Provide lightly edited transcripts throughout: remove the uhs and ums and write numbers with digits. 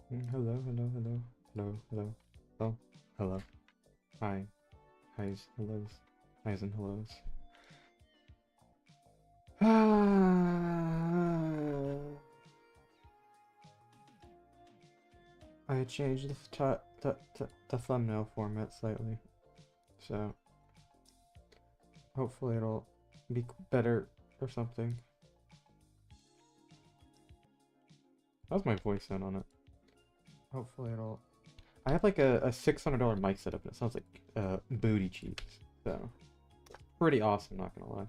Hello, hello, hello, hello, hello, oh, hello, hi, highs, hellos, highs and hellos. I changed the thumbnail format slightly, so hopefully it'll be better or something. How's my voice sound on it? Hopefully it'll... I have like a $600 mic setup and it sounds like booty cheeks, so pretty awesome, not gonna lie.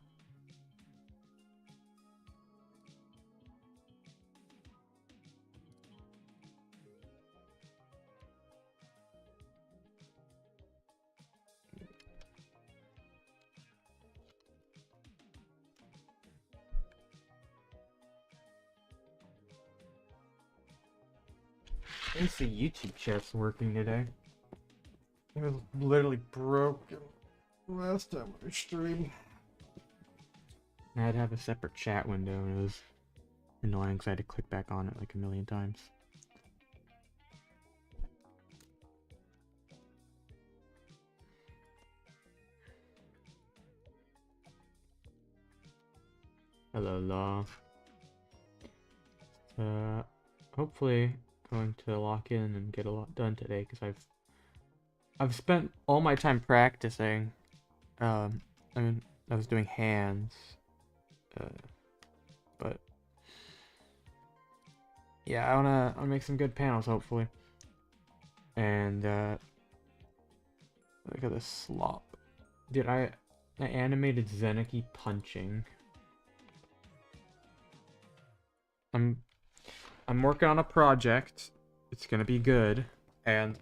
At least the YouTube chat's working today. It was literally broken last time I streamed. I had to have a separate chat window and it was annoying because I had to click back on it like a million times. Hello, love. Hopefully going to lock in and get a lot done today because I've spent all my time practicing. I mean, I was doing hands, but yeah, I wanna make some good panels hopefully. And look at this slop, dude. I animated Zeniki punching. I'm working on a project. It's gonna be good, and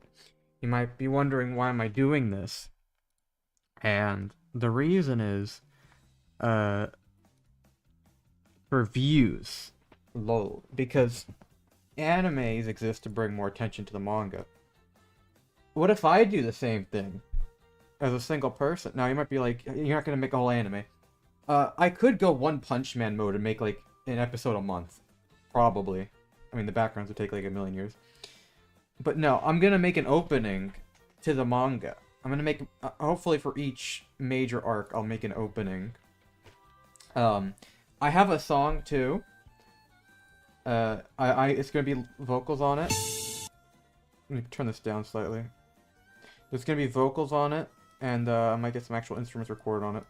you might be wondering why am I doing this? And the reason is, for views, lol. Because animes exist to bring more attention to the manga. What if I do the same thing as a single person? Now you might be like, you're not gonna make a whole anime. I could go One Punch Man mode and make like an episode a month, probably. I mean, the backgrounds would take like a million years. But no, I'm gonna make an opening to the manga. I'm gonna make, hopefully for each major arc, I'll make an opening. I have a song too. It's gonna be vocals on it. Let me turn this down slightly. There's gonna be vocals on it, and I might get some actual instruments recorded on it.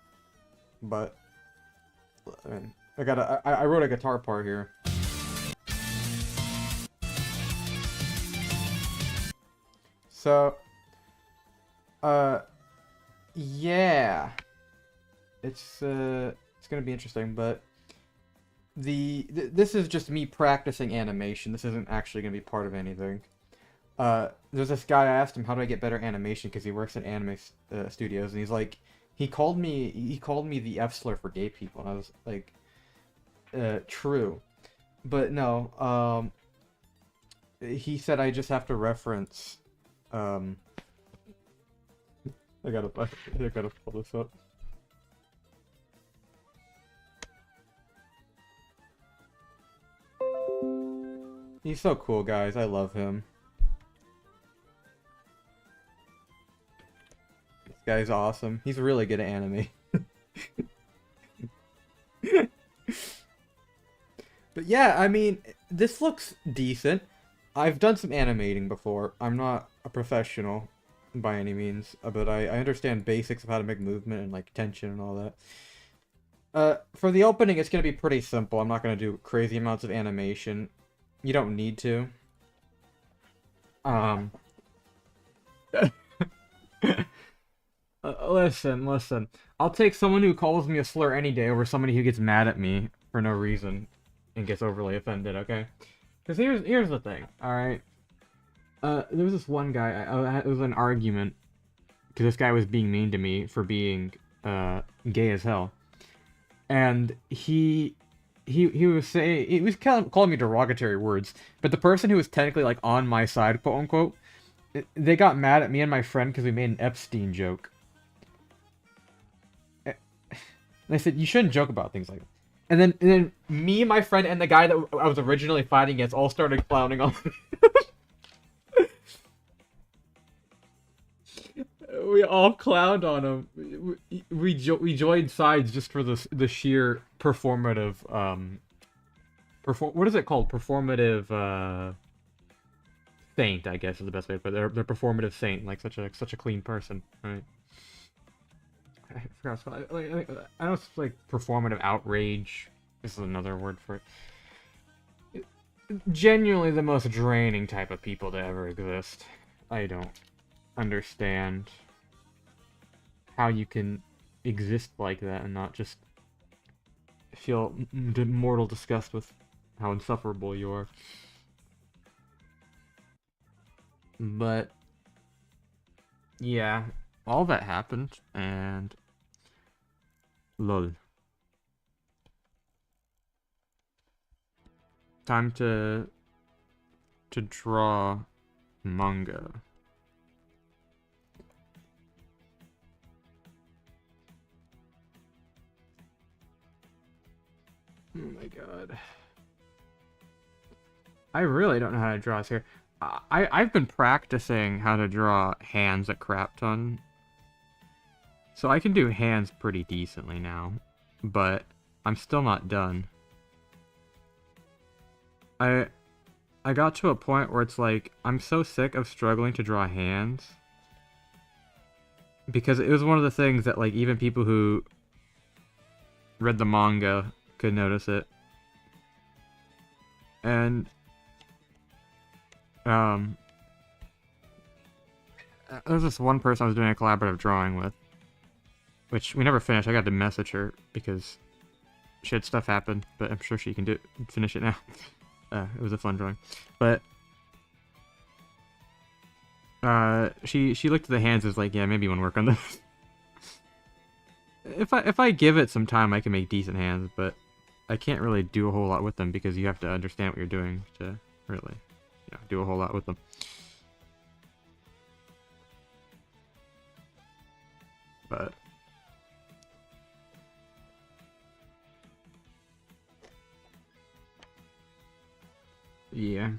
But I mean, I wrote a guitar part here. So, yeah, it's gonna be interesting, but this is just me practicing animation. This isn't actually gonna be part of anything. There's this guy, I asked him how do I get better animation because he works at anime studios, and he's like, he called me the F slur for gay people, and I was like, true, but no, he said I just have to reference. I gotta pull this up. He's so cool, guys. I love him. This guy's awesome. He's really good at anime. But yeah, I mean, this looks decent. I've done some animating before. I'm not a professional by any means, but I understand basics of how to make movement and like tension and all that. For the opening, it's gonna be pretty simple. I'm not gonna do crazy amounts of animation. You don't need to. Listen. I'll take someone who calls me a slur any day over somebody who gets mad at me for no reason and gets overly offended, okay? Because here's the thing, alright? There was this one guy, it was an argument, because this guy was being mean to me for being, gay as hell. And he was saying, he was kind of calling me derogatory words, but the person who was technically, like, on my side, quote-unquote, they got mad at me and my friend because we made an Epstein joke. And I said, you shouldn't joke about things like that. And then me, my friend, and the guy that I was originally fighting against all started clowning on me. We all clowned on him. We joined sides just for the sheer performative what is it called? Performative saint, I guess is the best way to put it. They're performative saint, like such a clean person, right? I forgot. I know it's like performative outrage. This is another word for it. Genuinely the most draining type of people to ever exist. I don't understand how you can exist like that and not just feel mortal disgust with how insufferable you are. But yeah, all that happened, and lol. Time to draw manga. Oh my god. I really don't know how to draw this here. I've been practicing how to draw hands at crap ton. So I can do hands pretty decently now. But I'm still not done. I got to a point where it's like, I'm so sick of struggling to draw hands. Because it was one of the things that, like, even people who read the manga could notice it. And there's this one person I was doing a collaborative drawing with, which we never finished. I got to message her because she had stuff happen, but I'm sure she can finish it now. It was a fun drawing, but she looked at the hands and was like, yeah, maybe you want to work on this. If I give it some time, I can make decent hands, but I can't really do a whole lot with them because you have to understand what you're doing to really, do a whole lot with them. But yeah.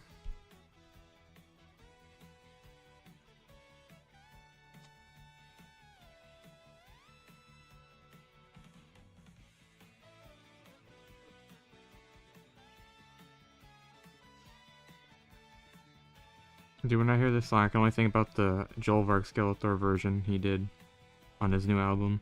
Dude, when I hear this song, I can only think about the Jolvarg Skeletor version he did on his new album.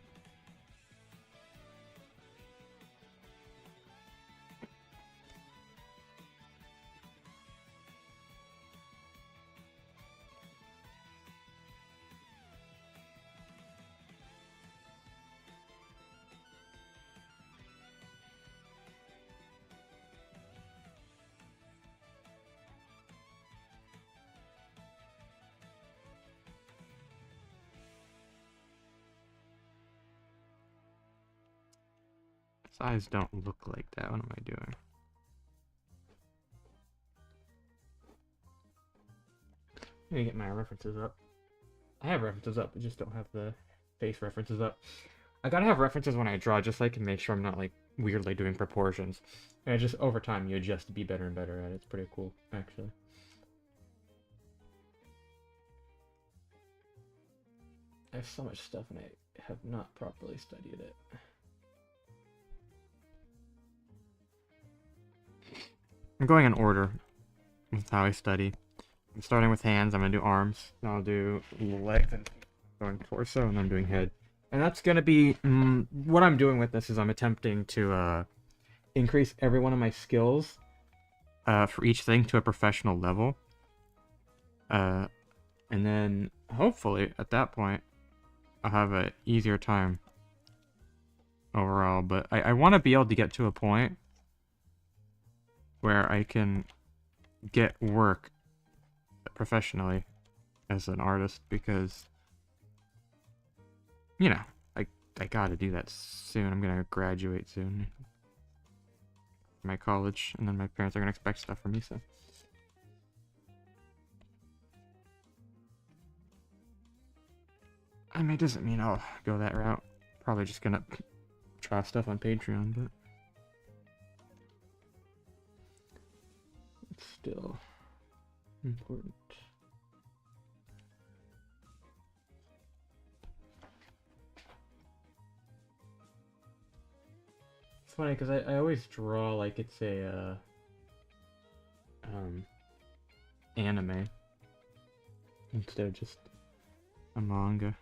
His eyes don't look like that. What am I doing? Let me get my references up. I have references up, I just don't have the face references up. I gotta have references when I draw, just so I can make sure I'm not, like, weirdly doing proportions. And just, over time, you adjust to be better and better at it. It's pretty cool, actually. I have so much stuff and I have not properly studied it. I'm going in order with how I study. I'm starting with hands, I'm gonna do arms, then I'll do legs, and going torso, and then I'm doing head. And that's gonna be, what I'm doing with this is I'm attempting to increase every one of my skills for each thing to a professional level. And then, hopefully, at that point, I'll have an easier time overall. But I want to be able to get to a point where I can get work professionally as an artist, because, I gotta do that soon. I'm gonna graduate soon from my college, and then my parents are gonna expect stuff from me, so. I mean, it doesn't mean I'll go that route. Probably just gonna try stuff on Patreon, but it's still important. It's funny because I always draw like it's a um anime instead of just a manga.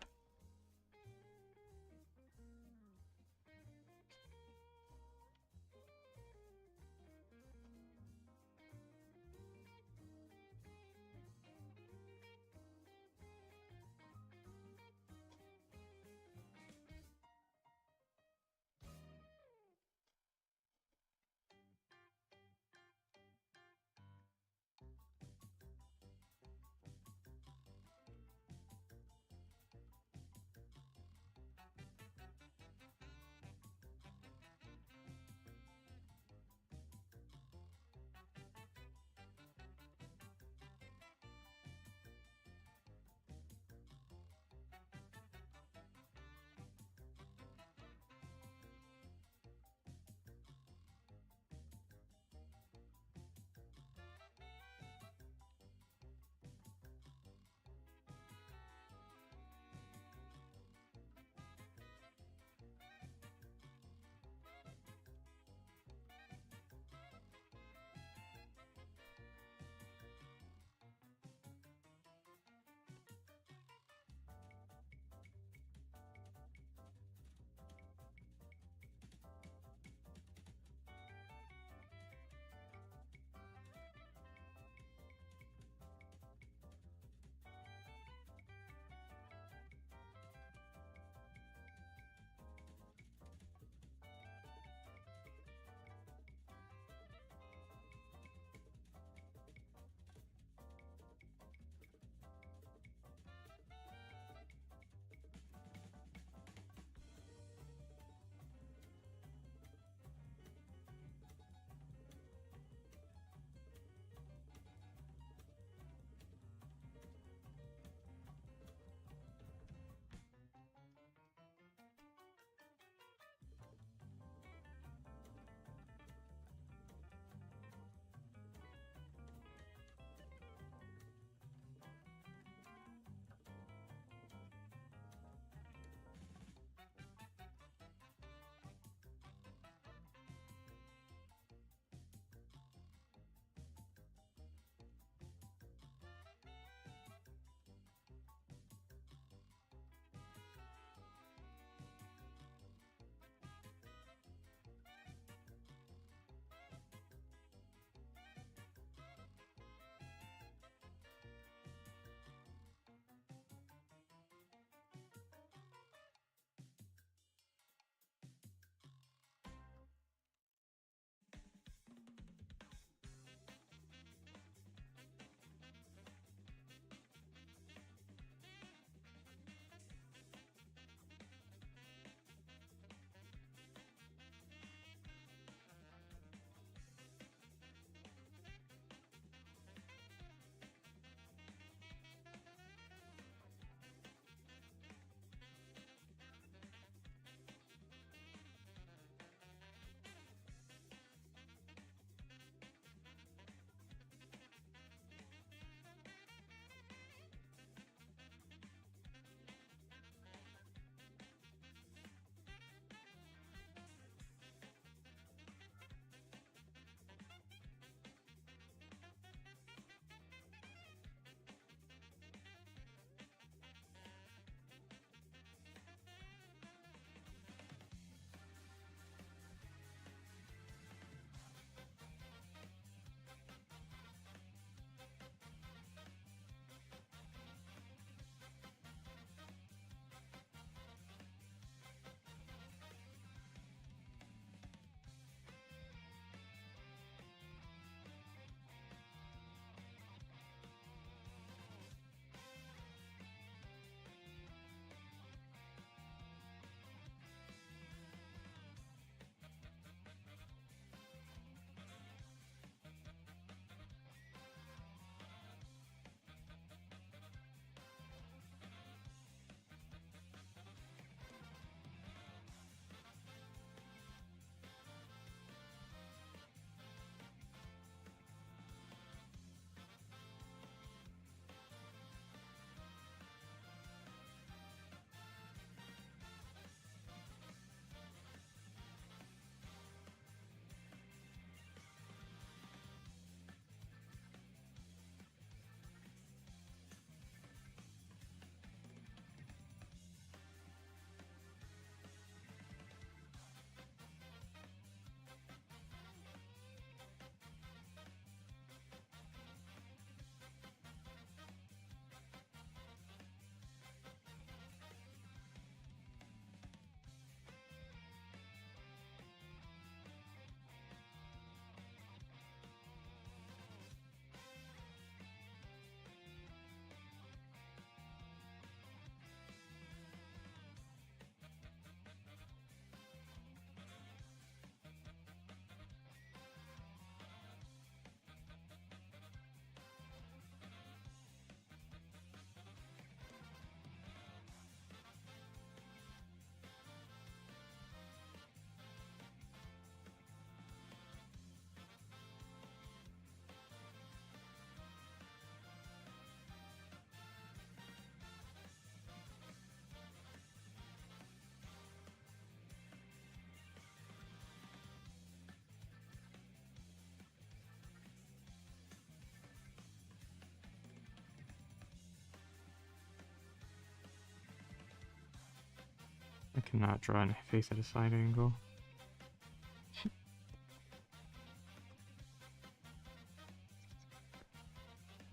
I cannot draw a face at a side angle.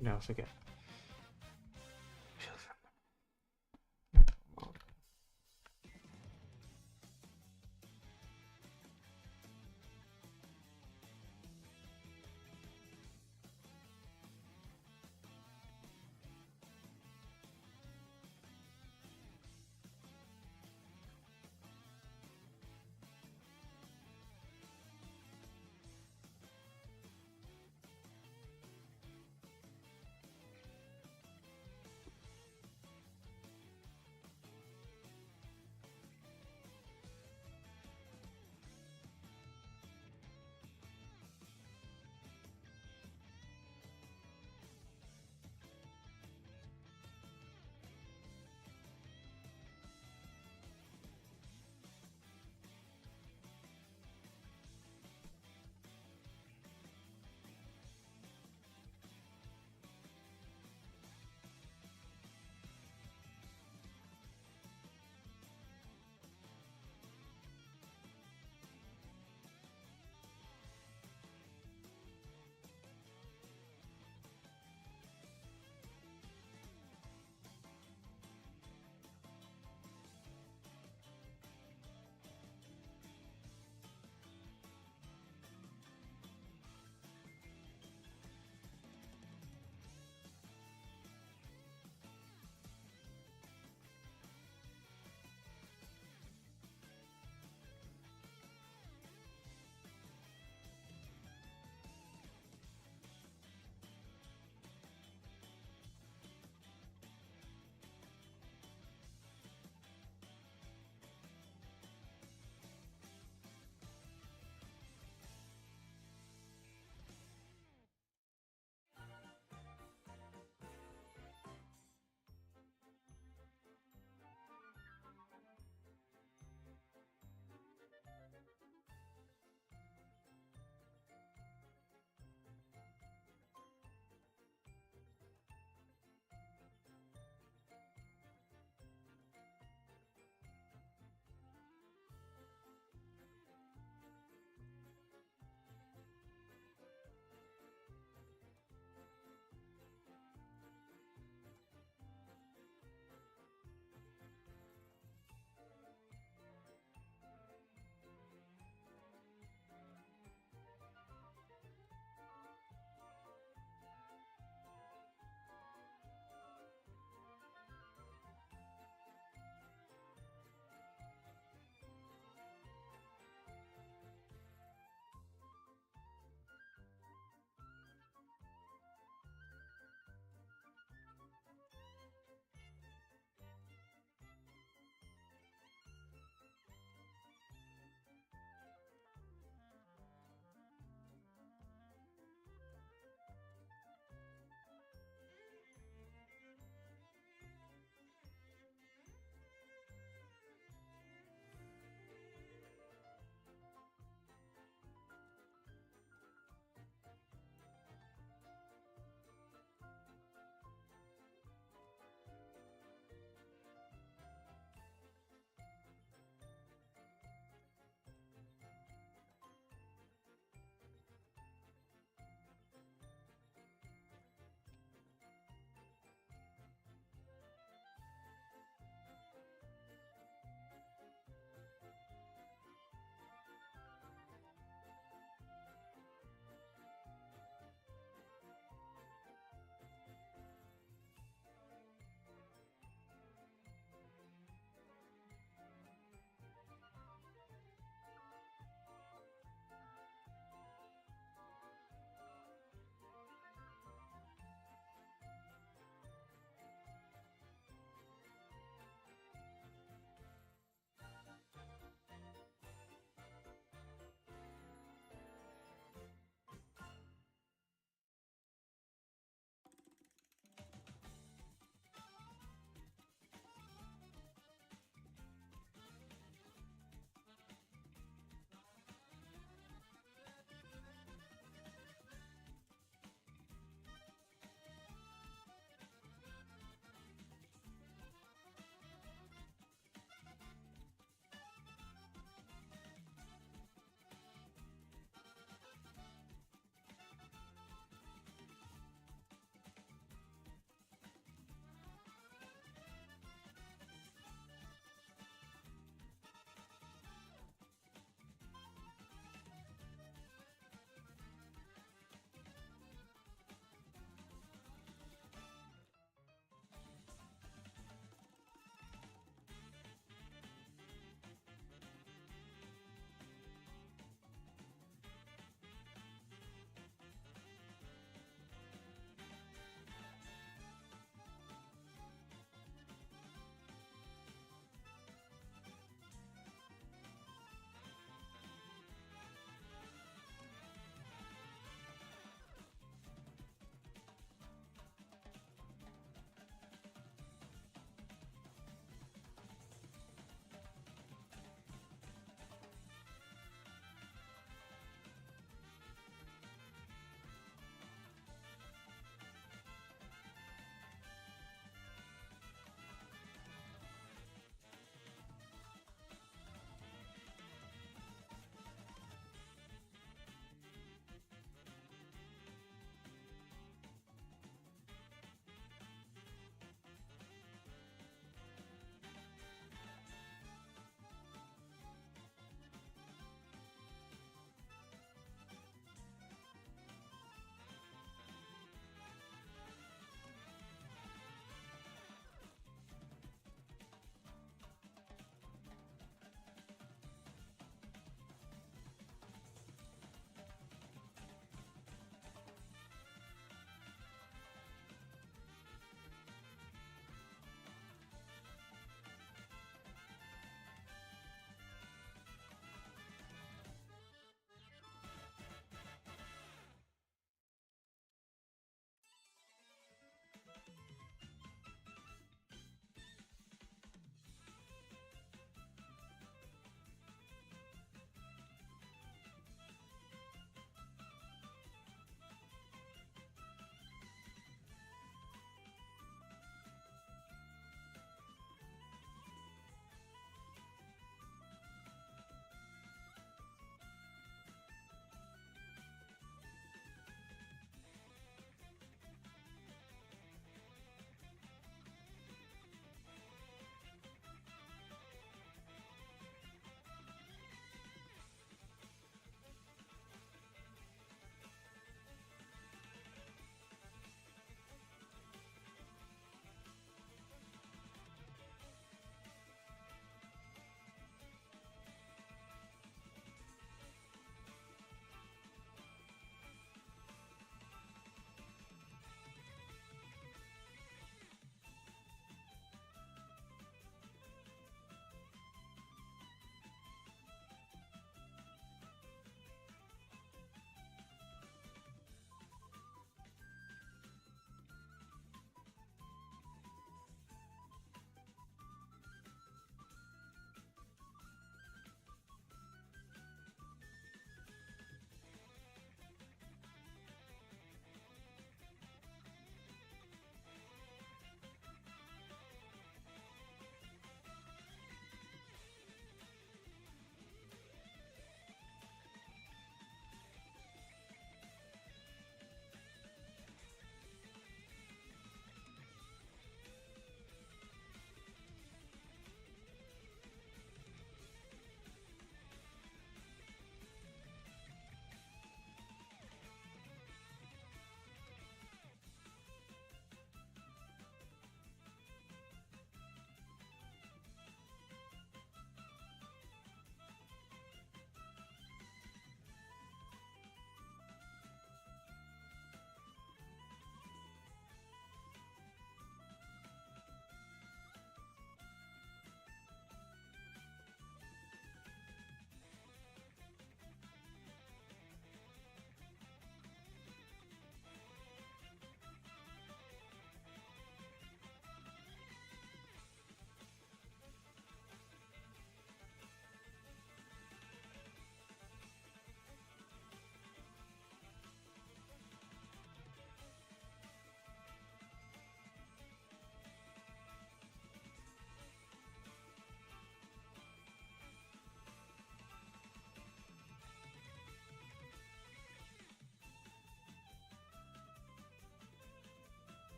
No, it's okay.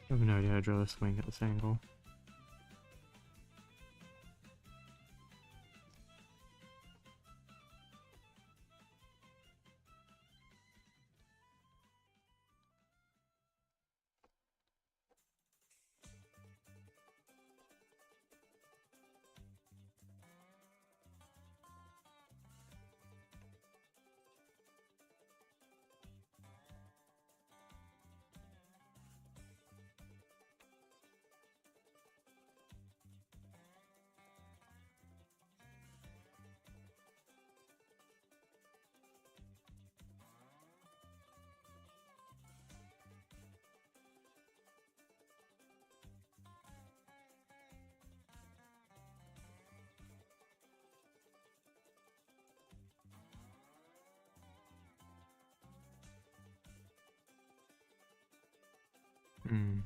I have no idea how to draw this wing at this angle. Hmm.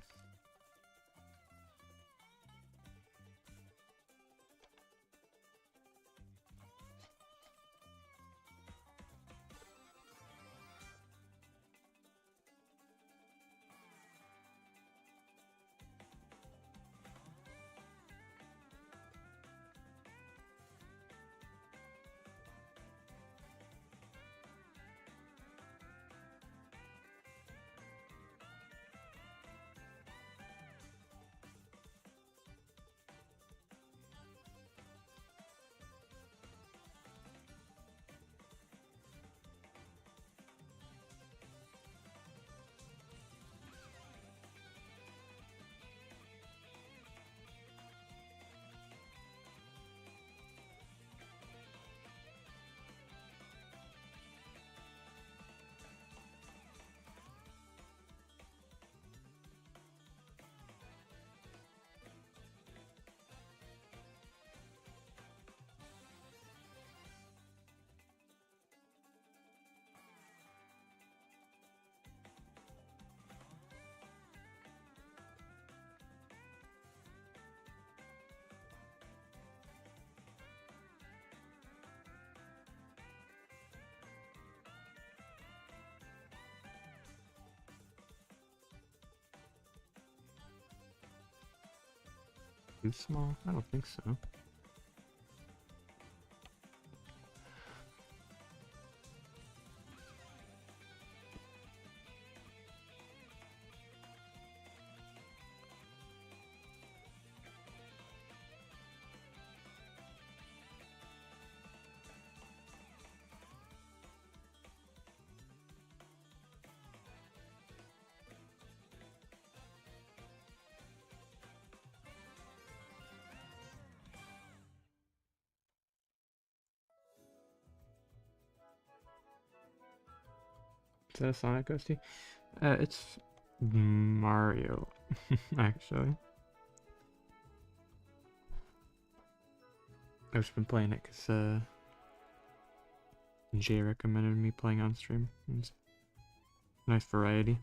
Too small? I don't think so. Is that a Sonic Ghosty? It's Mario, actually. I've just been playing it because Jay recommended me playing on stream. It's a nice variety.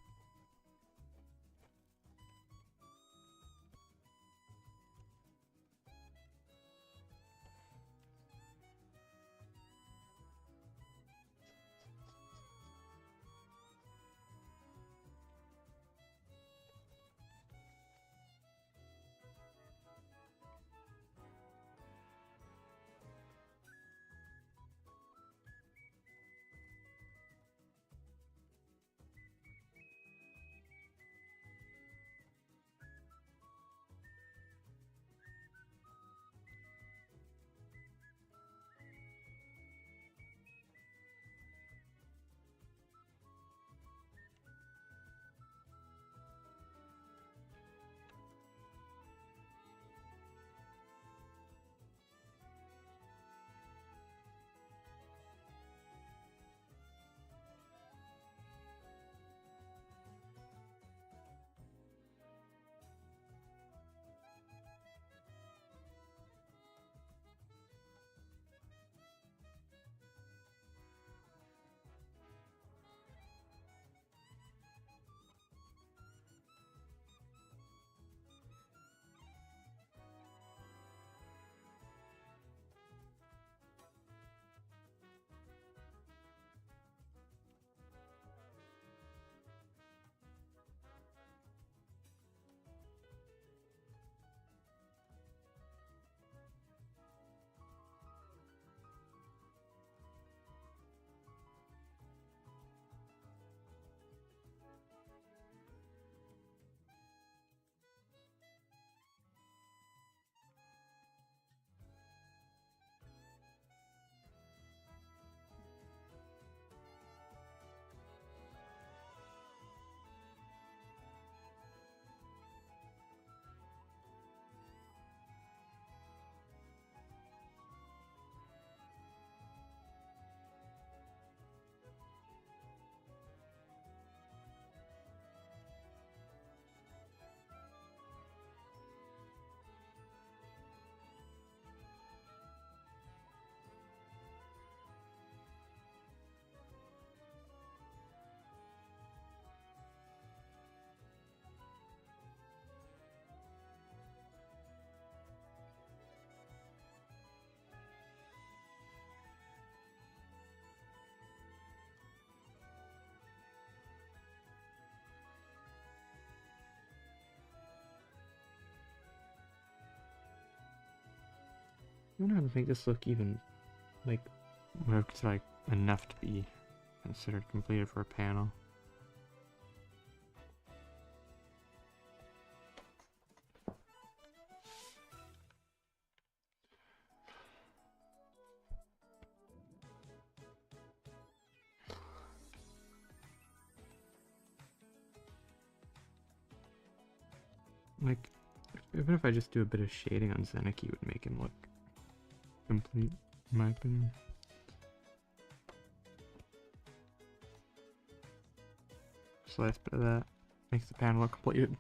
I don't know how to make this look even, like, what it's like enough to be considered completed for a panel. Like, even if I just do a bit of shading on Zeniki, it would make him look complete, in my opinion. Slice bit of that makes the panel look completed.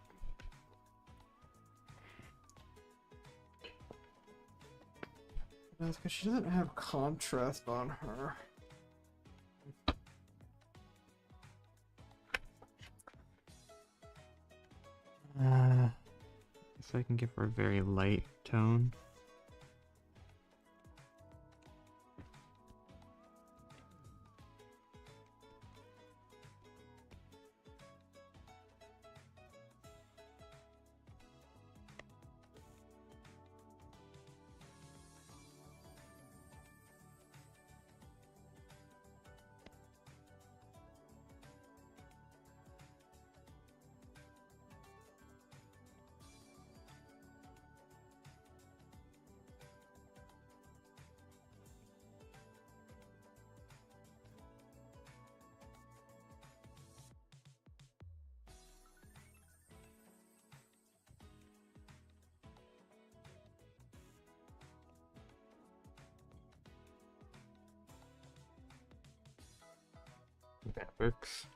That's because she doesn't have contrast on her. So I can give her a very light tone. That works.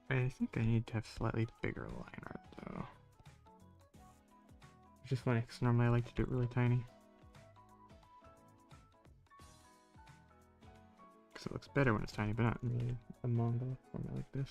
I think I need to have slightly bigger line art though. Which is funny because normally I like to do it really tiny. Because it looks better when it's tiny, but not really a manga format like this.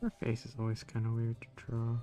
Her face is always kind of weird to draw.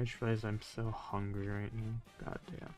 I just realized I'm so hungry right now. God damn.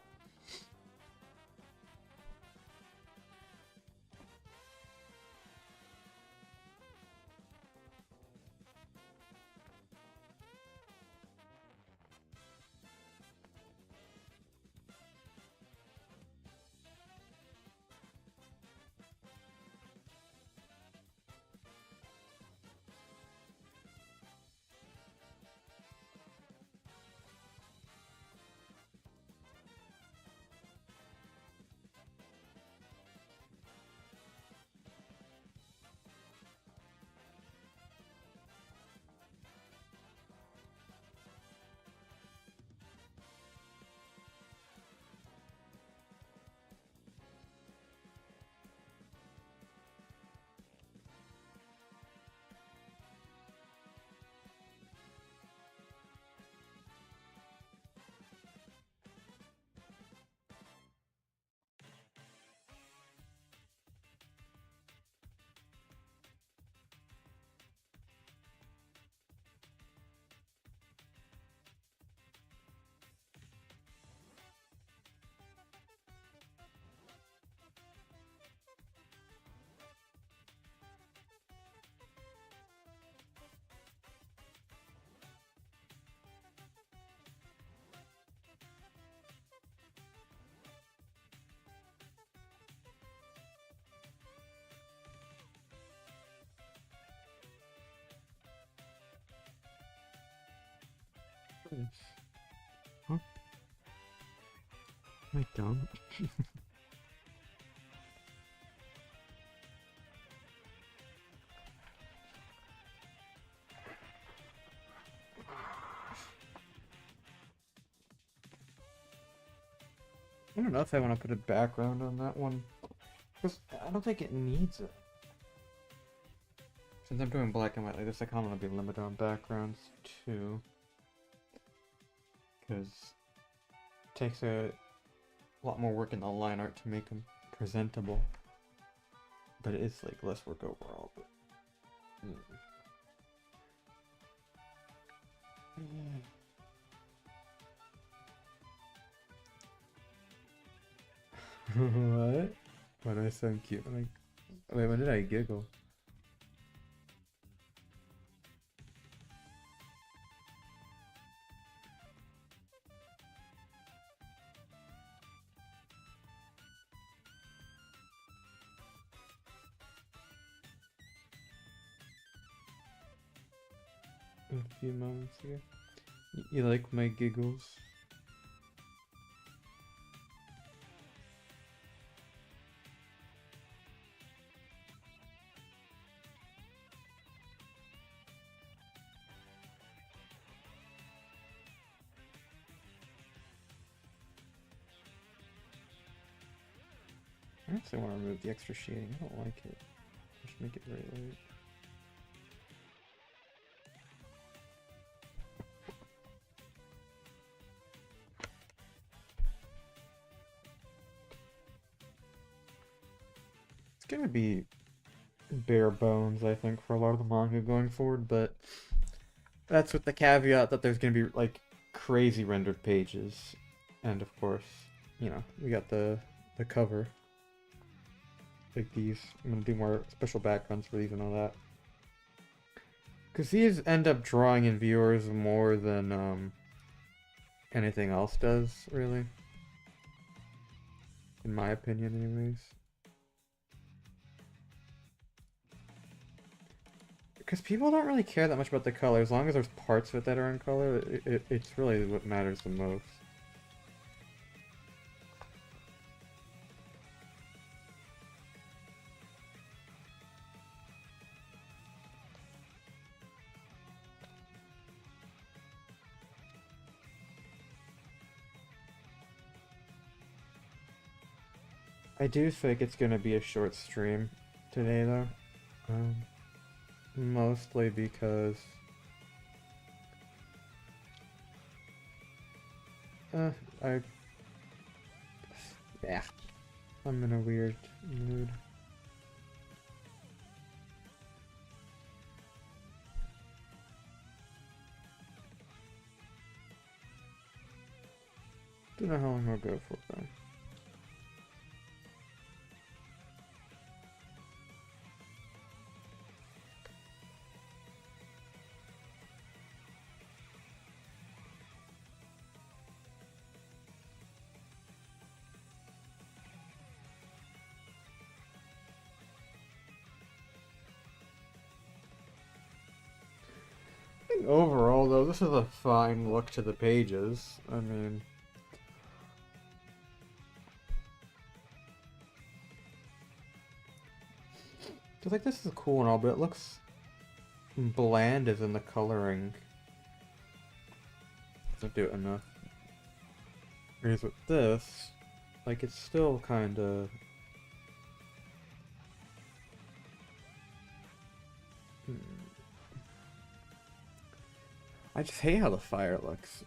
Huh? Am I dumb? I don't know if I want to put a background on that one, because I don't think it needs it. Since I'm doing black and white like this, I kind of want to be limited on backgrounds too, because it takes a lot more work in the line art to make them presentable. But it is like less work overall. But, What? Why do I sound cute? Like, wait, when did I giggle? A few moments ago. You like my giggles? I actually want to remove the extra shading. I don't like it. I should make it very light. It's gonna be bare bones, I think, for a lot of the manga going forward, but that's with the caveat that there's gonna be like crazy rendered pages, and of course, you know, we got the cover. Like these, I'm gonna do more special backgrounds for these and all that. Because these end up drawing in viewers more than anything else does, really. In my opinion, anyways. Because people don't really care that much about the color. As long as there's parts of it that are in color, it's really what matters the most. I do think it's gonna be a short stream today, though. Mostly because yeah, I'm in a weird mood. Don't know how long I'll go for though. I think overall though, this is a fine look to the pages. I mean, cause like this is cool and all, but it looks bland as in the coloring. Doesn't do it enough. Whereas with this, like it's still kind of. I just hate how the fire looks.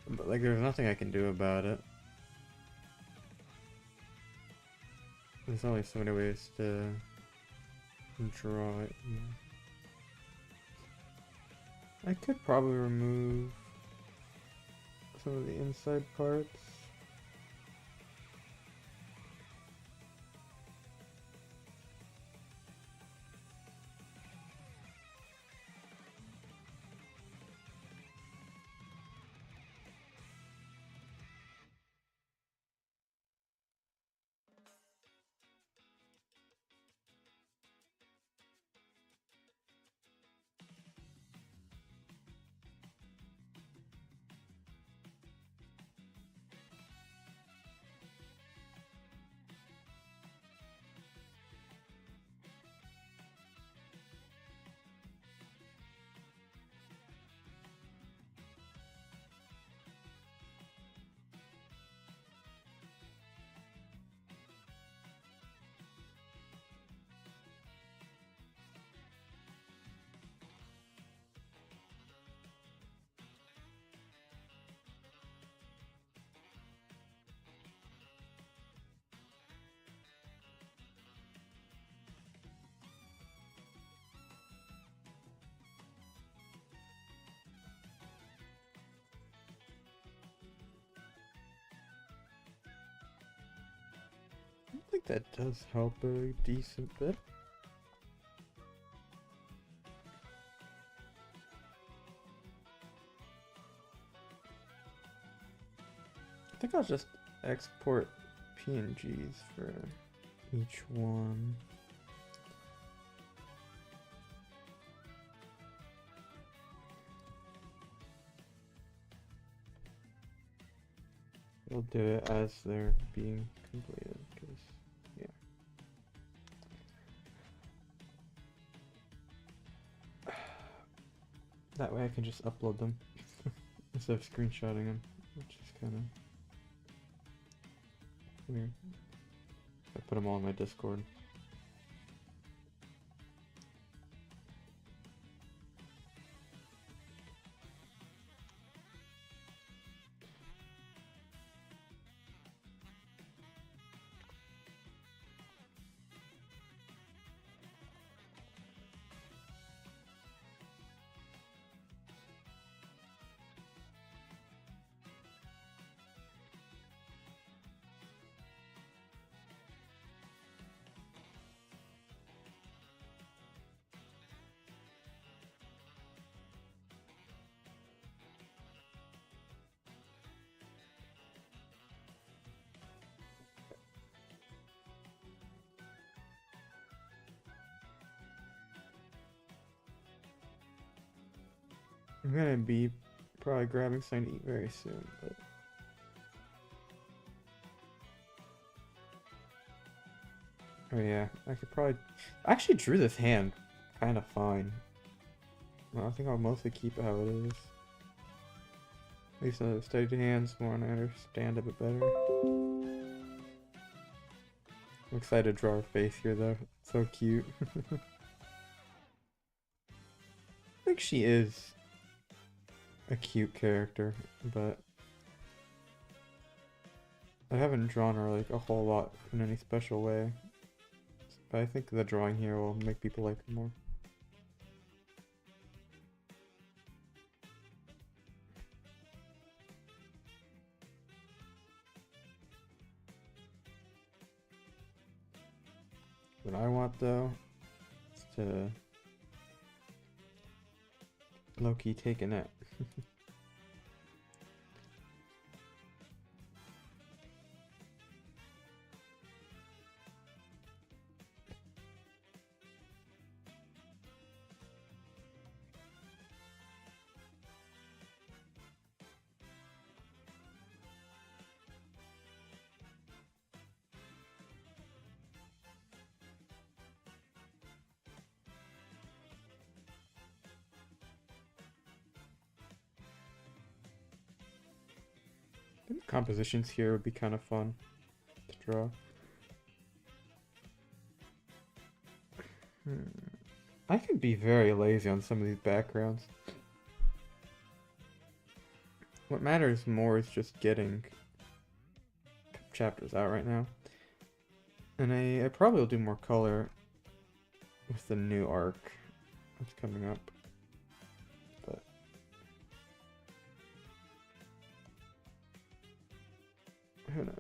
But like there's nothing I can do about it. There's only so many ways to draw it. Yeah. I could probably remove some of the inside parts. I think that does help a decent bit. I think I'll just export PNGs for each one. We'll do it as they're being completed, because, yeah. That way I can just upload them instead of screenshotting them, which is kind of weird. I put them all in my Discord. I'm gonna be probably grabbing something to eat very soon, but oh yeah, I could probably. I actually drew this hand kind of fine. Well, I think I'll mostly keep it how it is. At least I studied hands more and I understand a bit better. I'm excited to draw her face here though. It's so cute. I think she is a cute character, but I haven't drawn her like a whole lot in any special way. But I think the drawing here will make people like her more. What I want though is to low-key take a nap. I think compositions here would be kind of fun to draw. I can be very lazy on some of these backgrounds. What matters more is just getting chapters out right now. And I probably will do more color with the new arc that's coming up. But who knows?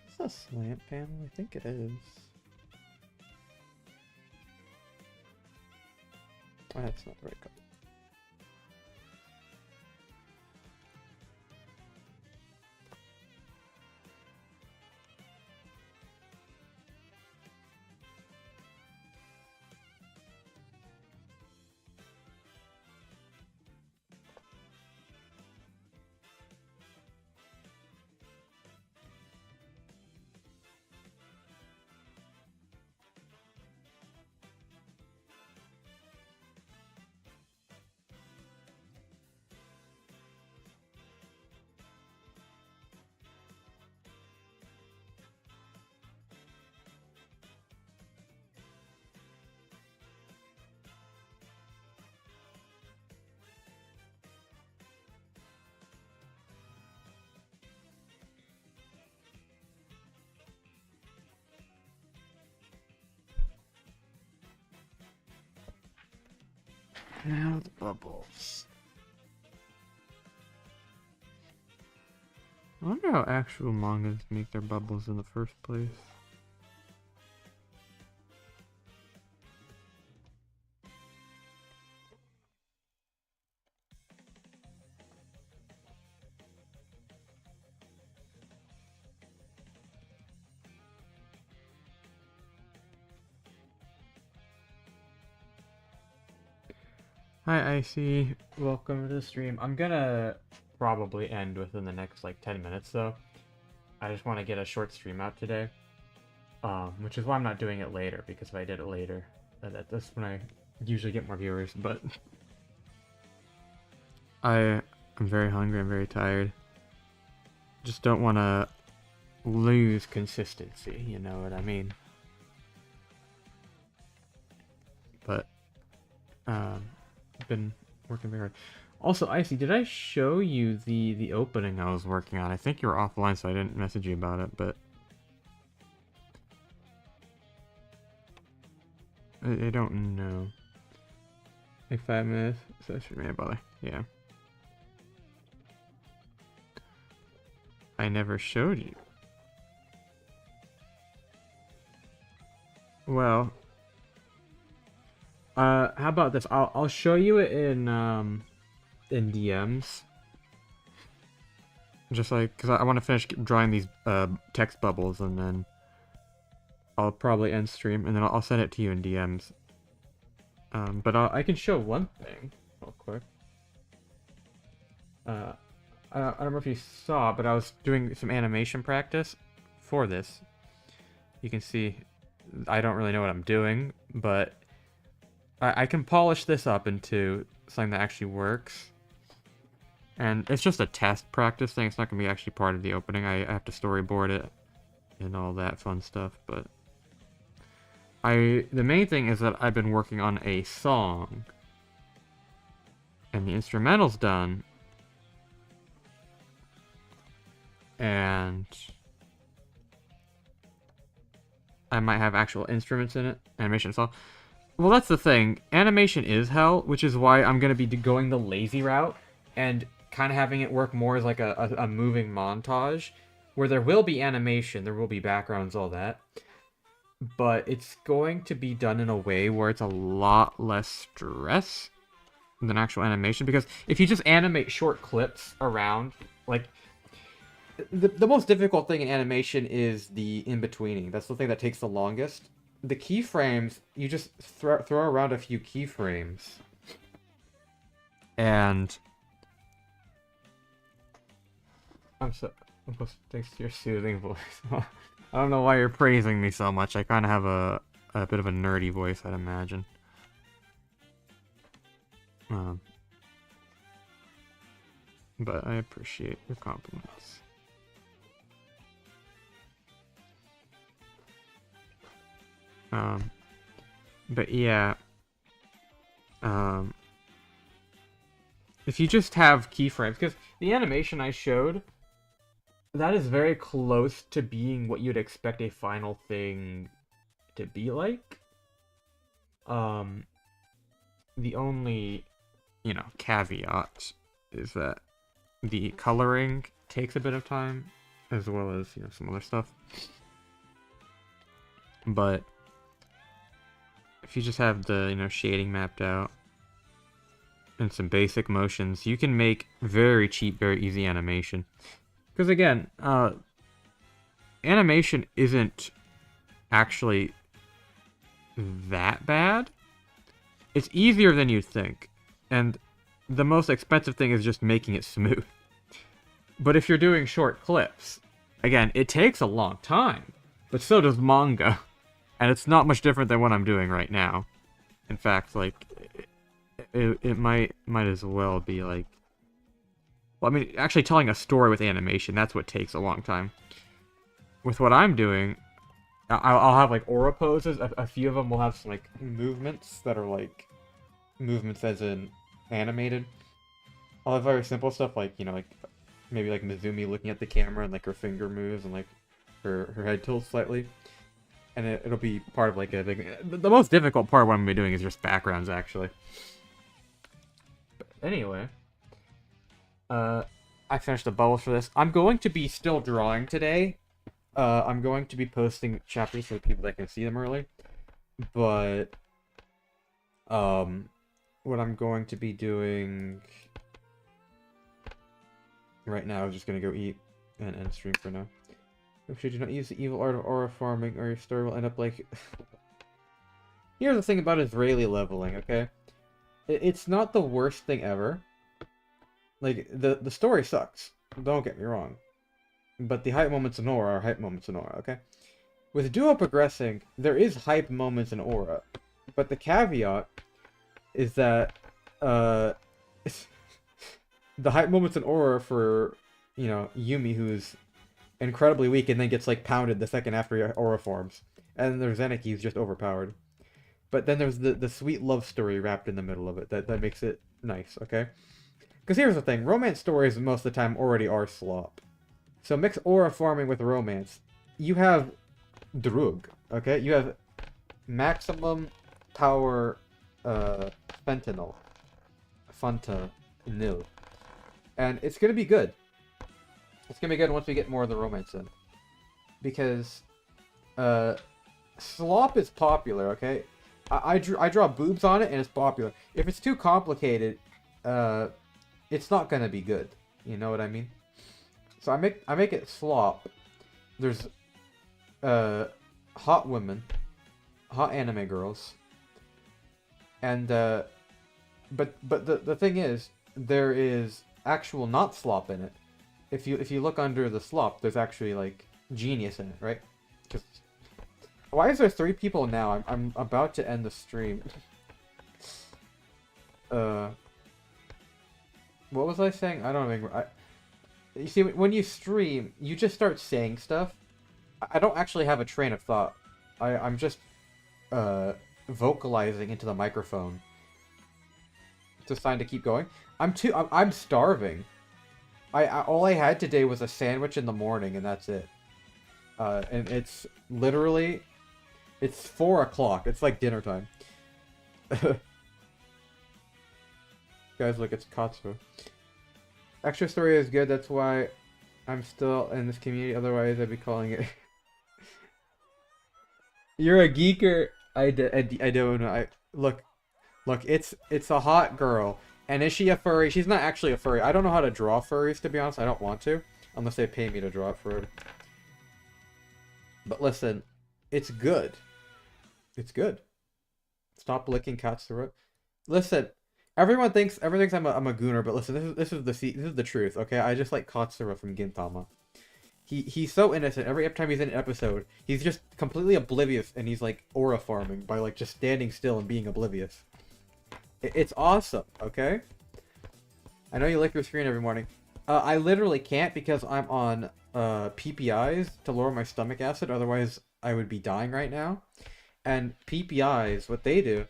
Is that a slant panel? I think it is. Oh, that's not the right color. Now the bubbles. I wonder how actual mangas make their bubbles in the first place. Hi Icy, welcome to the stream. I'm gonna probably end within the next like 10 minutes though. I just want to get a short stream out today. Which is why I'm not doing it later, because if I did it later, that's when I usually get more viewers, but I'm very hungry, I'm very tired. Just don't want to lose consistency, you know what I mean? But, I've been working very hard. Also, Icy, did I show you the opening I was working on? I think you were offline, so I didn't message you about it, but I don't know. Like 5 minutes session, man, brother. Yeah. I never showed you. Well, how about this? I'll show you it in DMs. Just like, because I want to finish drawing these text bubbles, and then I'll probably end stream, and then I'll send it to you in DMs. But I can show one thing real quick. I don't know if you saw, but I was doing some animation practice for this. You can see I don't really know what I'm doing, but I can polish this up into something that actually works. And it's just a test practice thing. It's not going to be actually part of the opening. I have to storyboard it and all that fun stuff, but the main thing is that I've been working on a song, and the instrumental's done, and I might have actual instruments in it. Animation is hell. Well, that's the thing. Animation is hell, which is why I'm going to be going the lazy route and kind of having it work more as like a moving montage, where there will be animation, there will be backgrounds, all that. But it's going to be done in a way where it's a lot less stress than actual animation. Because if you just animate short clips around, like, the most difficult thing in animation is the in-betweening. That's the thing that takes the longest. The keyframes, you just throw around a few keyframes. And... thanks to your soothing voice. I don't know why you're praising me so much. I kind of have a bit of a nerdy voice, I'd imagine. But I appreciate your compliments. But yeah. If you just have keyframes, because the animation I showed, that is very close to being what you'd expect a final thing to be like. The only, caveat is that the coloring takes a bit of time, as well as, some other stuff. But if you just have the, shading mapped out and some basic motions, you can make very cheap, very easy animation. Because again, animation isn't actually that bad. It's easier than you'd think. And the most expensive thing is just making it smooth. But if you're doing short clips, again, it takes a long time. But so does manga. And it's not much different than what I'm doing right now. In fact, like, it might as well be like... Well, I mean, actually telling a story with animation, that's what takes a long time. With what I'm doing, I'll have, like, aura poses. A few of them will have some, like, movements that are, like, movements as in animated. I'll have very simple stuff, like, like, maybe, like, Mizumi looking at the camera and, like, her finger moves and, like, her head tilts slightly. And it'll be part of, like, a big... The most difficult part of what I'm going to be doing is just backgrounds, actually. But anyway... I finished the bubbles for this. I'm going to be still drawing today. I'm going to be posting chapters for the people that can see them early. But, what I'm going to be doing right now is just going to go eat and end stream for now. Make sure you do not use the evil art of aura farming or your story will end up like... Here's the thing about Israeli leveling, okay? It's not the worst thing ever. Like, the story sucks. Don't get me wrong. But the hype moments in Aura are hype moments in Aura, okay? With duo progressing, there is hype moments in Aura. But the caveat is that, the hype moments in Aura for, Yumi, who's incredibly weak and then gets, like, pounded the second after Aura forms. And there's Zeniki, who's just overpowered. But then there's the sweet love story wrapped in the middle of it. That makes it nice, okay? Because here's the thing, romance stories most of the time already are slop. So mix aura farming with romance. You have Drug, okay? You have maximum power fentanyl. Fentanyl. And it's going to be good. It's going to be good once we get more of the romance in. Because slop is popular, okay? I draw boobs on it and it's popular. If it's too complicated, it's not gonna be good. You know what I mean? So I make it slop. There's hot women, hot anime girls, and but the thing is, there is actual not slop in it. If you look under the slop, there's actually like genius in it, right? 'Cause why is there 3 people now? I'm about to end the stream. What was I saying? I don't remember. You see, when you stream, you just start saying stuff. I don't actually have a train of thought. I'm just vocalizing into the microphone. Just trying to keep going. I'm starving. All I had today was a sandwich in the morning, and that's it. And it's literally It's 4 o'clock. It's like dinner time. Guys, look, it's Katsu. Extra story is good. That's why I'm still in this community. Otherwise, I'd be calling it. You're a geeker. I don't know. Look, it's a hot girl. And is she a furry? She's not actually a furry. I don't know how to draw furries, to be honest. I don't want to. Unless they pay me to draw it forever. But listen, it's good. It's good. Stop licking Katsura. Listen, everyone thinks I'm a gooner, but listen, this is the truth, okay? I just like Katsura from Gintama. He's so innocent. Every time he's in an episode, he's just completely oblivious, and he's like aura farming by like just standing still and being oblivious. It's awesome, okay? I know you lick your screen every morning. I literally can't because I'm on PPIs to lower my stomach acid. Otherwise, I would be dying right now. And PPIs, what they do,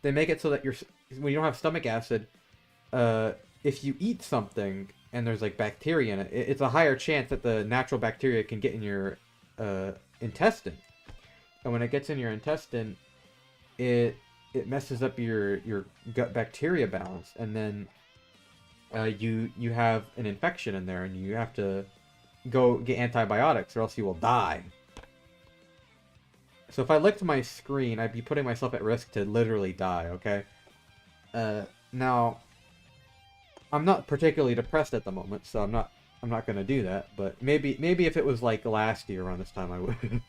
they make it so that when you don't have stomach acid, if you eat something and there's like bacteria in it, it's a higher chance that the natural bacteria can get in your intestine. And when it gets in your intestine, it messes up your gut bacteria balance, and then you have an infection in there, and you have to go get antibiotics, or else you will die. So if I licked my screen, I'd be putting myself at risk to literally die. Okay. Now, I'm not particularly depressed at the moment, so I'm not gonna do that. But maybe if it was like last year around this time, I would.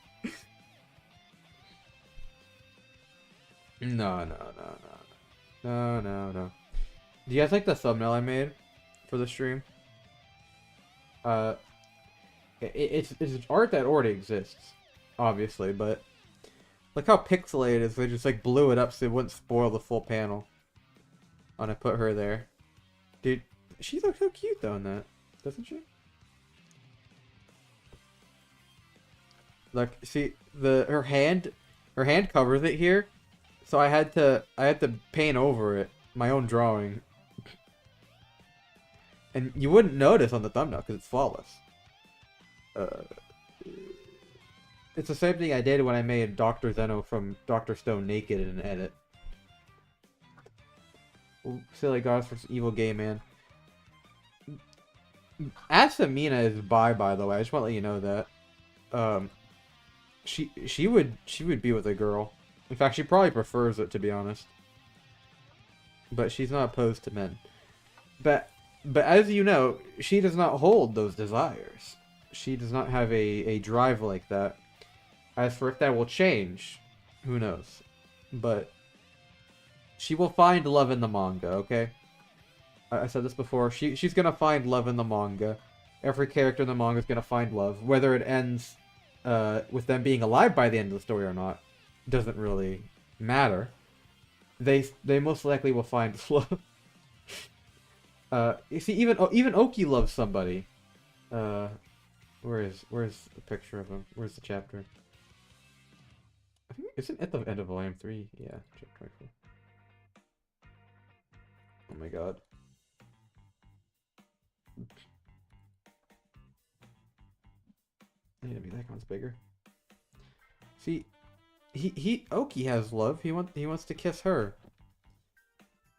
No. Do you guys like the thumbnail I made for the stream? It's art that already exists, obviously, but look how pixelated it is. They just like blew it up so it wouldn't spoil the full panel. And I put her there. Dude, she looks so cute though in that, doesn't she? Look, see her hand covers it here. So I had to paint over it, my own drawing. And you wouldn't notice on the thumbnail because it's flawless. It's the same thing I did when I made Dr. Zeno from Dr. Stone naked in an edit. Ooh, silly goddess versus evil gay man. Asamina is bi, by the way. I just want to let you know that. She would be with a girl. In fact, she probably prefers it, to be honest. But she's not opposed to men. But as you know, she does not hold those desires. She does not have a drive like that. As for if that will change, who knows? But she will find love in the manga, okay? I said this before. She's gonna find love in the manga. Every character in the manga is gonna find love. Whether it ends with them being alive by the end of the story or not doesn't really matter. They most likely will find love. You see, even Oki loves somebody. Where's the picture of him? Where's the chapter? I think isn't at the end of volume 3. Yeah, chapter 24. Oh my god. Maybe that one's bigger. See, Oki has love. He wants to kiss her.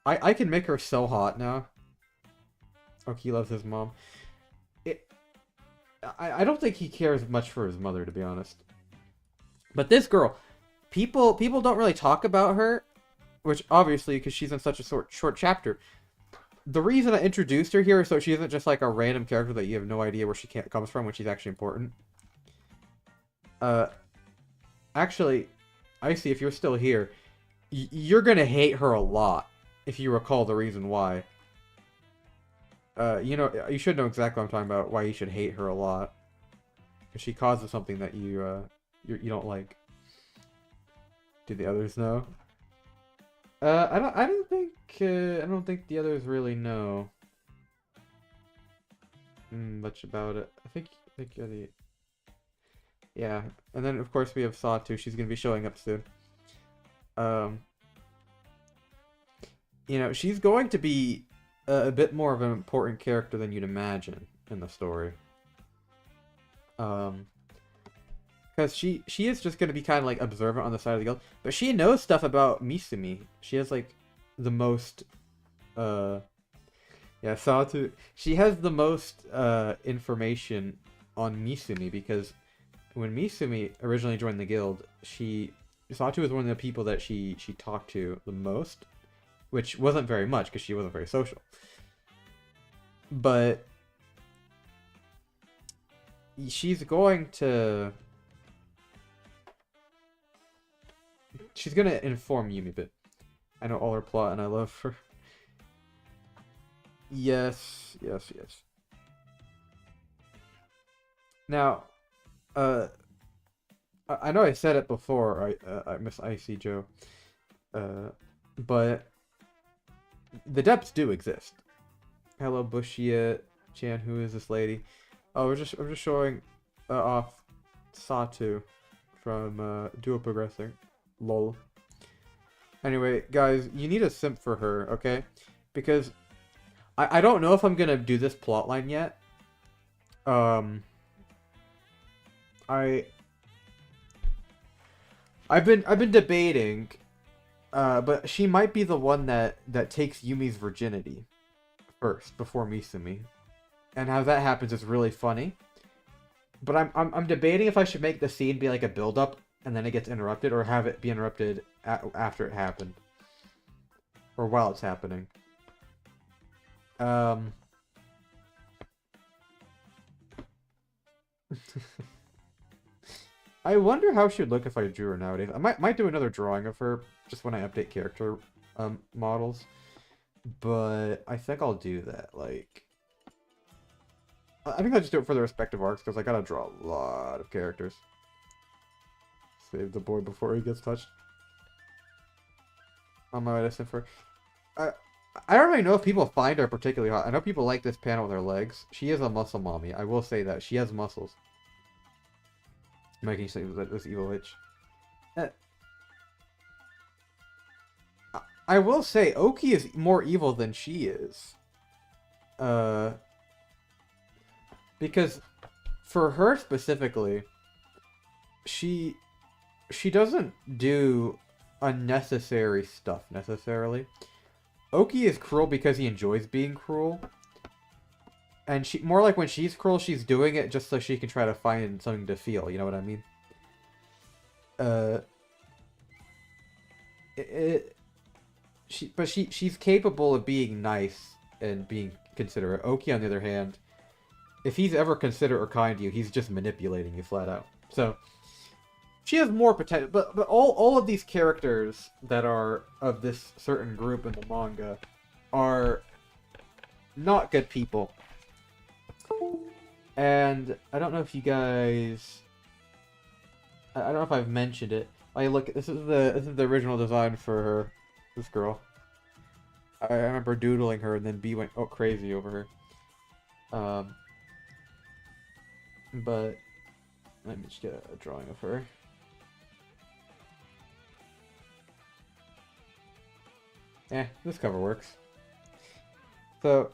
I can make her so hot now. Oki loves his mom. I don't think he cares much for his mother, to be honest. But this girl, people don't really talk about her, which obviously because she's in such a short chapter. The reason I introduced her here is so she isn't just like a random character that you have no idea where she comes from when she's actually important. Actually, Icy, if you're still here, you're gonna hate her a lot if you recall the reason why. You know, you should know exactly what I'm talking about. Why you should hate her a lot, because she causes something that you don't like. Do the others know? I don't think the others really know much about it. I think you're the. Yeah, and then of course we have Satu. She's gonna be showing up soon. You know, she's going to be a bit more of an important character than you'd imagine in the story. Because Because she is just gonna be kind of like observant on the side of the guild, but she knows stuff about Misumi. She has like the most yeah, Satu. She has the most information on Misumi because when Misumi originally joined the guild, Satu was one of the people that she talked to the most, which wasn't very much because she wasn't very social. But she's going to inform Yumi, but I know all her plot and I love her. Yes. Now, I know I said it before. I miss Icy Joe, but the depths do exist. Hello, Bushia Chan. Who is this lady? Oh, I'm just showing off Satu from Duo Progressing. Lol. Anyway, guys, you need a simp for her, okay? Because I don't know if I'm gonna do this plotline yet. I've been debating, but she might be the one that takes Yumi's virginity first before Misumi, and how that happens is really funny. But I'm debating if I should make the scene be like a build up and then it gets interrupted, or have it be interrupted after it happened, or while it's happening. I wonder how she'd look if I drew her nowadays. I might do another drawing of her just when I update character models, but I think I'll do that. Like, I think I'll just do it for the respective arcs because I gotta draw a lot of characters. Save the boy before he gets touched. On my way to Sinfer. I don't really know if people find her particularly hot. I know people like this panel with her legs. She is a muscle mommy. I will say that. She has muscles. Making sense with this evil witch. I will say, Oki is more evil than she is. Because for her specifically, she doesn't do unnecessary stuff necessarily. Oki is cruel because he enjoys being cruel. And she more like when she's cruel, she's doing it just so she can try to find something to feel, you know what I mean? She's capable of being nice and being considerate. Oki, on the other hand, if he's ever considerate or kind to you, he's just manipulating you flat out. So she has more potential, but all of these characters that are of this certain group in the manga are not good people. And I don't know if you guys, I don't know if I've mentioned it. Look, this is the original design for her, this girl. I remember doodling her, and then B went crazy over her. But let me just get a drawing of her. This cover works. So,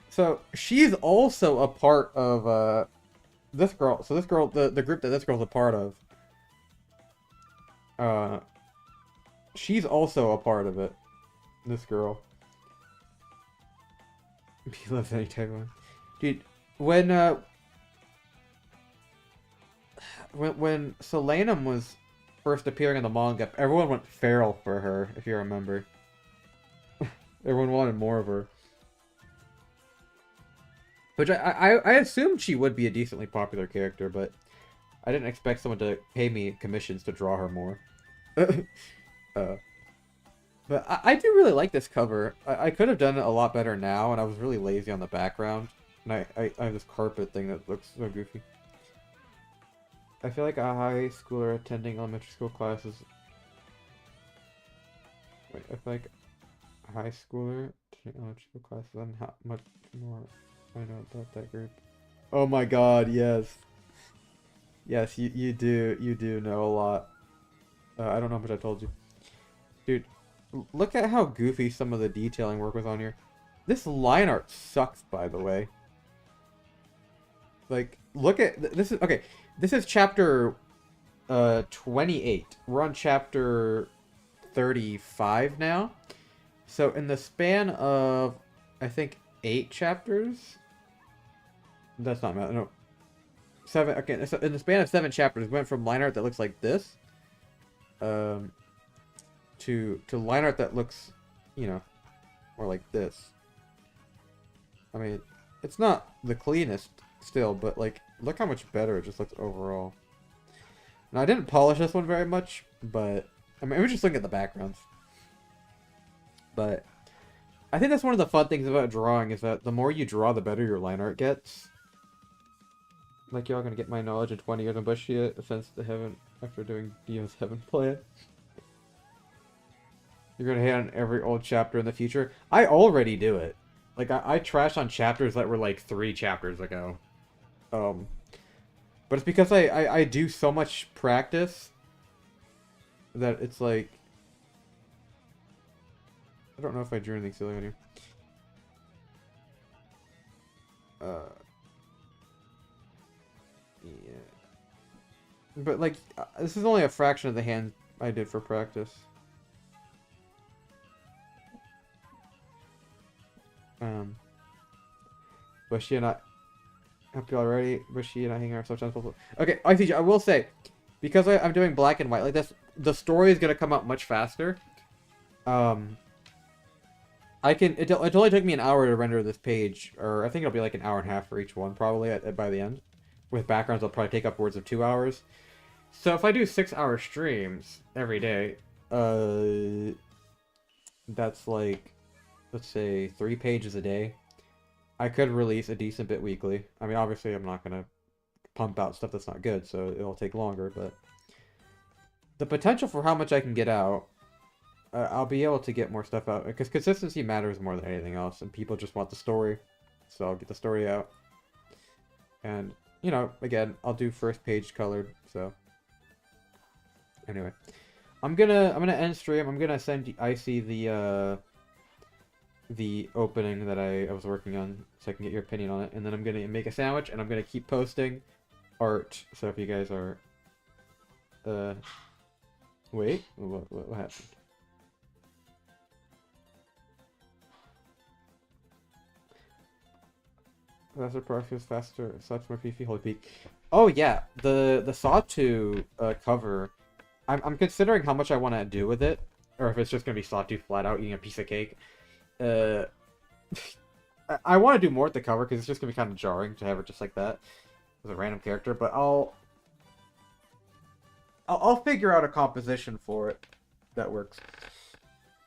so she's also a part of this girl. So this girl, the group that this girl's a part of. She's also a part of it. This girl. He loves any type of. Dude, when Solanum was first appearing in the manga, everyone went feral for her, if you remember. Everyone wanted more of her. Which I assumed she would be a decently popular character, but I didn't expect someone to pay me commissions to draw her more. But I do really like this cover. I could have done it a lot better now, and I was really lazy on the background. And I have this carpet thing that looks so goofy. I feel like a high schooler attending elementary school classes. Wait, I feel like a high schooler attending elementary school classes and how much more I know about that group. Oh my god, yes. Yes, you do know a lot. I don't know how much I told you. Dude, look at how goofy some of the detailing work was on here. This line art sucks, by the way. Like, look at this is okay. This is chapter 28. We're on chapter 35 now. So in the span of I think 8 chapters. That's not math. No. 7. Okay, so in the span of 7 chapters, we went from line art that looks like this, to line art that looks, you know, more like this. I mean, it's not the cleanest still, but like, look how much better it just looks overall. Now, I didn't polish this one very much, but I mean, I was just looking at the backgrounds. But I think that's one of the fun things about drawing is that the more you draw, the better your line art gets. Like, y'all gonna get my knowledge in 20 years on Bushido since the heaven after doing Dio's Heaven plan. You're gonna hate on every old chapter in the future. I already do it. Like, I trash on chapters that were like 3 chapters ago. But it's because I do so much practice that it's like... I don't know if I drew anything silly on here. Yeah. But, like, this is only a fraction of the hand I did for practice. Bushy and I... Hope you already. Bushy and I hang out sometimes. Okay, I will say, because I'm doing black and white like this, the story is going to come out much faster. It only took me an hour to render this page, or I think it'll be like an hour and a half for each one, probably, by the end. With backgrounds, I'll probably take upwards of 2 hours. So if I do 6-hour streams every day, that's like, let's say, 3 pages a day. I could release a decent bit weekly. I mean, obviously, I'm not going to pump out stuff that's not good, so it'll take longer, but the potential for how much I can get out, I'll be able to get more stuff out, because consistency matters more than anything else, and people just want the story, so I'll get the story out. And, you know, again, I'll do first page colored, so... Anyway. I'm gonna end stream. I'm gonna send Icy the opening that I was working on, so I can get your opinion on it, and then I'm gonna make a sandwich, and I'm gonna keep posting art, so if you guys are... Wait, what happened? Faster progress, faster, such more beefy, holy peak. Oh yeah, the Sawtooth cover. I'm considering how much I want to do with it, or if it's just gonna be Sawtooth flat out eating a piece of cake. I want to do more with the cover because it's just gonna be kind of jarring to have it just like that as a random character. But I'll figure out a composition for it that works.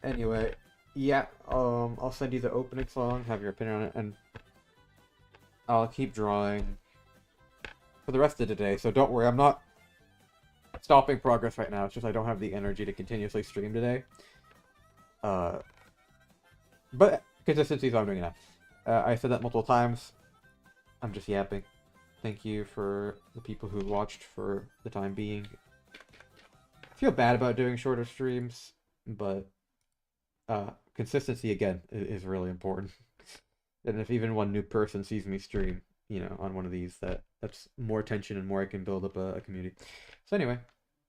Anyway, yeah, I'll send you the opening song, have your opinion on it, and I'll keep drawing for the rest of the day, so don't worry, I'm not stopping progress right now, it's just I don't have the energy to continuously stream today. But consistency, I'm doing enough. I said that multiple times. I'm just yapping. Thank you for the people who watched for the time being. I feel bad about doing shorter streams, but consistency, again, is really important. And if even one new person sees me stream, you know, on one of these, that's more attention and more I can build up a community. So anyway,